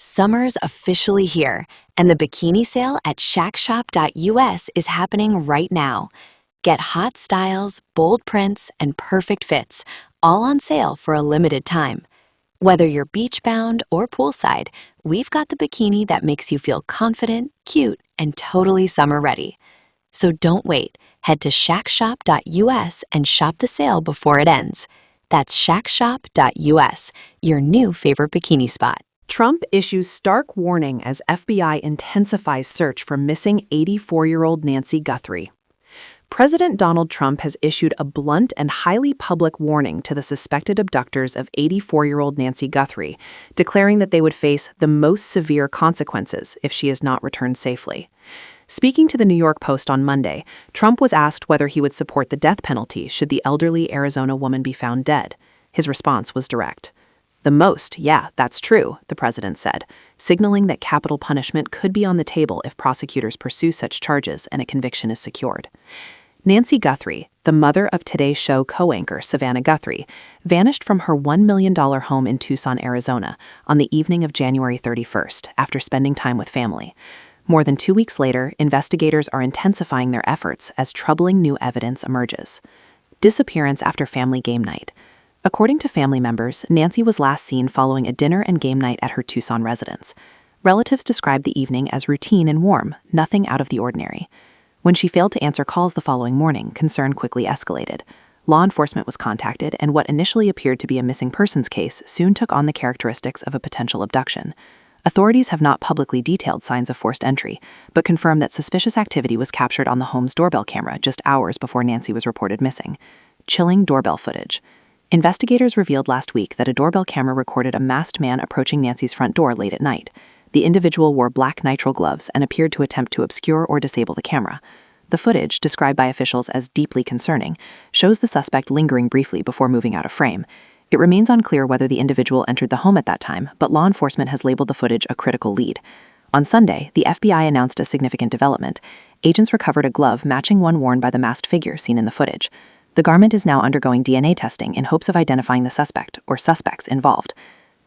Summer's officially here, and the bikini sale at shackshop.us is happening right now. Get hot styles, bold prints, and perfect fits, all on sale for a limited time. Whether you're beach-bound or poolside, we've got the bikini that makes you feel confident, cute, and totally summer-ready. So don't wait. Head to shackshop.us and shop the sale before it ends. That's shackshop.us, your new favorite bikini spot. Trump issues stark warning as FBI intensifies search for missing 84-year-old Nancy Guthrie. President Donald Trump has issued a blunt and highly public warning to the suspected abductors of 84-year-old Nancy Guthrie, declaring that they would face the most severe consequences if she is not returned safely. Speaking to the New York Post on Monday, Trump was asked whether he would support the death penalty should the elderly Arizona woman be found dead. His response was direct. "The most, yeah, that's true," the president said, signaling that capital punishment could be on the table if prosecutors pursue such charges and a conviction is secured. Nancy Guthrie, the mother of Today's Show co-anchor Savannah Guthrie, vanished from her $1 million home in Tucson, Arizona, on the evening of January 31st after spending time with family. More than 2 weeks later, investigators are intensifying their efforts as troubling new evidence emerges. Disappearance after family game night. According to family members, Nancy was last seen following a dinner and game night at her Tucson residence. Relatives described the evening as routine and warm, nothing out of the ordinary. When she failed to answer calls the following morning, concern quickly escalated. Law enforcement was contacted, and what initially appeared to be a missing persons case soon took on the characteristics of a potential abduction. Authorities have not publicly detailed signs of forced entry, but confirmed that suspicious activity was captured on the home's doorbell camera just hours before Nancy was reported missing. Chilling doorbell footage. Investigators revealed last week that a doorbell camera recorded a masked man approaching Nancy's front door late at night. The individual wore black nitrile gloves and appeared to attempt to obscure or disable the camera. The footage, described by officials as deeply concerning, shows the suspect lingering briefly before moving out of frame. It remains unclear whether the individual entered the home at that time, but law enforcement has labeled the footage a critical lead. On Sunday, the FBI announced a significant development. Agents recovered a glove matching one worn by the masked figure seen in the footage. The garment is now undergoing DNA testing in hopes of identifying the suspect or suspects involved.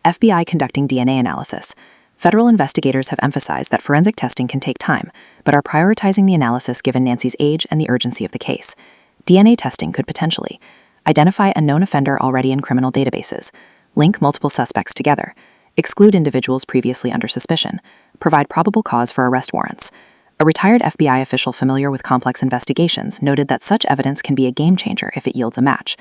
FBI conducting DNA analysis. Federal investigators have emphasized that forensic testing can take time, but are prioritizing the analysis given Nancy's age and the urgency of the case. DNA testing could potentially identify a known offender already in criminal databases, link multiple suspects together, exclude individuals previously under suspicion, provide probable cause for arrest warrants. A retired FBI official familiar with complex investigations noted that such evidence can be a game changer if it yields a match.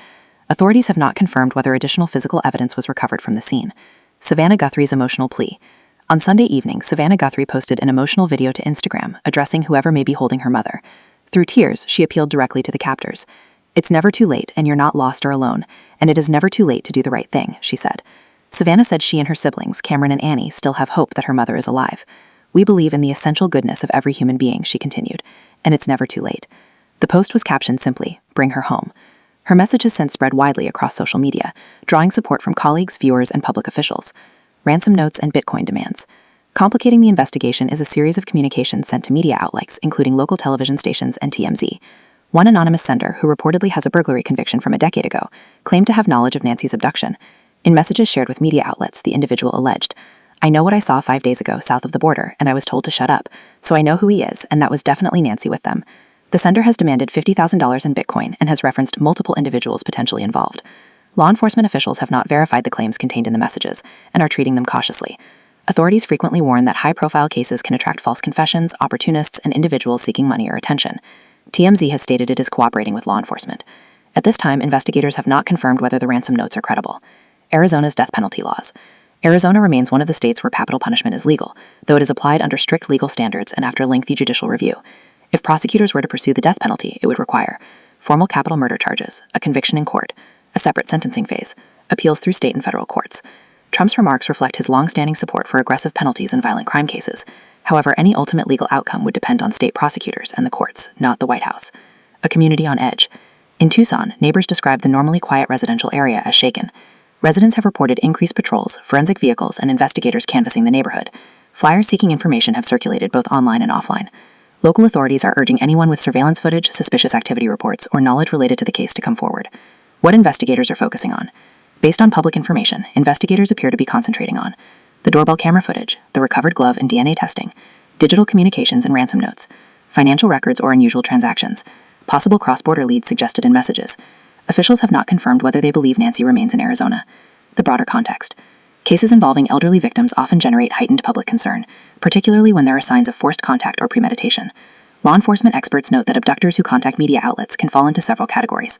Authorities have not confirmed whether additional physical evidence was recovered from the scene. Savannah Guthrie's emotional plea. On Sunday evening, Savannah Guthrie posted an emotional video to Instagram addressing whoever may be holding her mother. Through tears, she appealed directly to the captors. "It's never too late, and you're not lost or alone, and it is never too late to do the right thing," she said. Savannah said she and her siblings, Cameron and Annie, still have hope that her mother is alive. "We believe in the essential goodness of every human being," she continued, "and it's never too late." The post was captioned simply, "Bring her home." Her message has since spread widely across social media, drawing support from colleagues, viewers, and public officials. Ransom notes and Bitcoin demands. Complicating the investigation is a series of communications sent to media outlets, including local television stations and TMZ. One anonymous sender, who reportedly has a burglary conviction from a decade ago, claimed to have knowledge of Nancy's abduction. In messages shared with media outlets, the individual alleged, "I know what I saw 5 days ago south of the border, and I was told to shut up, so I know who he is, and that was definitely Nancy with them." The sender has demanded $50,000 in Bitcoin and has referenced multiple individuals potentially involved. Law enforcement officials have not verified the claims contained in the messages and are treating them cautiously. Authorities frequently warn that high-profile cases can attract false confessions, opportunists, and individuals seeking money or attention. TMZ has stated it is cooperating with law enforcement. At this time, investigators have not confirmed whether the ransom notes are credible. Arizona's death penalty laws. Arizona remains one of the states where capital punishment is legal, though it is applied under strict legal standards and after lengthy judicial review. If prosecutors were to pursue the death penalty, it would require formal capital murder charges, a conviction in court, a separate sentencing phase, appeals through state and federal courts. Trump's remarks reflect his long-standing support for aggressive penalties in violent crime cases. However, any ultimate legal outcome would depend on state prosecutors and the courts, not the White House. A community on edge. In Tucson, neighbors describe the normally quiet residential area as shaken. Residents have reported increased patrols, forensic vehicles, and investigators canvassing the neighborhood. Flyers seeking information have circulated both online and offline. Local authorities are urging anyone with surveillance footage, suspicious activity reports, or knowledge related to the case to come forward. What investigators are focusing on. Based on public information, investigators appear to be concentrating on the doorbell camera footage, the recovered glove and DNA testing, digital communications and ransom notes, financial records or unusual transactions, possible cross-border leads suggested in messages. Officials have not confirmed whether they believe Nancy remains in Arizona. The broader context. Cases involving elderly victims often generate heightened public concern, particularly when there are signs of forced contact or premeditation. Law enforcement experts note that abductors who contact media outlets can fall into several categories: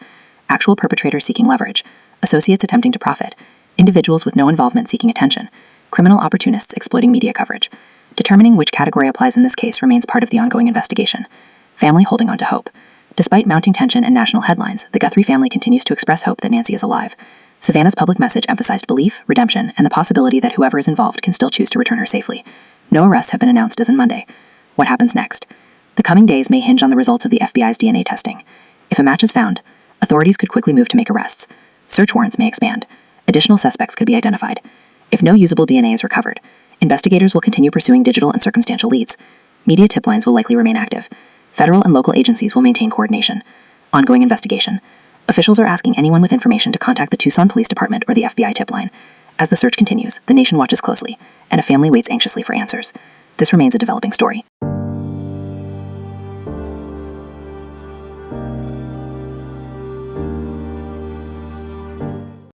actual perpetrators seeking leverage, associates attempting to profit, individuals with no involvement seeking attention, criminal opportunists exploiting media coverage. Determining which category applies in this case remains part of the ongoing investigation. Family holding on to hope. Despite mounting tension and national headlines, the Guthrie family continues to express hope that Nancy is alive. Savannah's public message emphasized belief, redemption, and the possibility that whoever is involved can still choose to return her safely. No arrests have been announced as in Monday. What happens next? The coming days may hinge on the results of the FBI's DNA testing. If a match is found, authorities could quickly move to make arrests. Search warrants may expand. Additional suspects could be identified. If no usable DNA is recovered, investigators will continue pursuing digital and circumstantial leads. Media tip lines will likely remain active. Federal and local agencies will maintain coordination. Ongoing investigation. Officials are asking anyone with information to contact the Tucson Police Department or the FBI tip line. As the search continues, the nation watches closely, and a family waits anxiously for answers. This remains a developing story.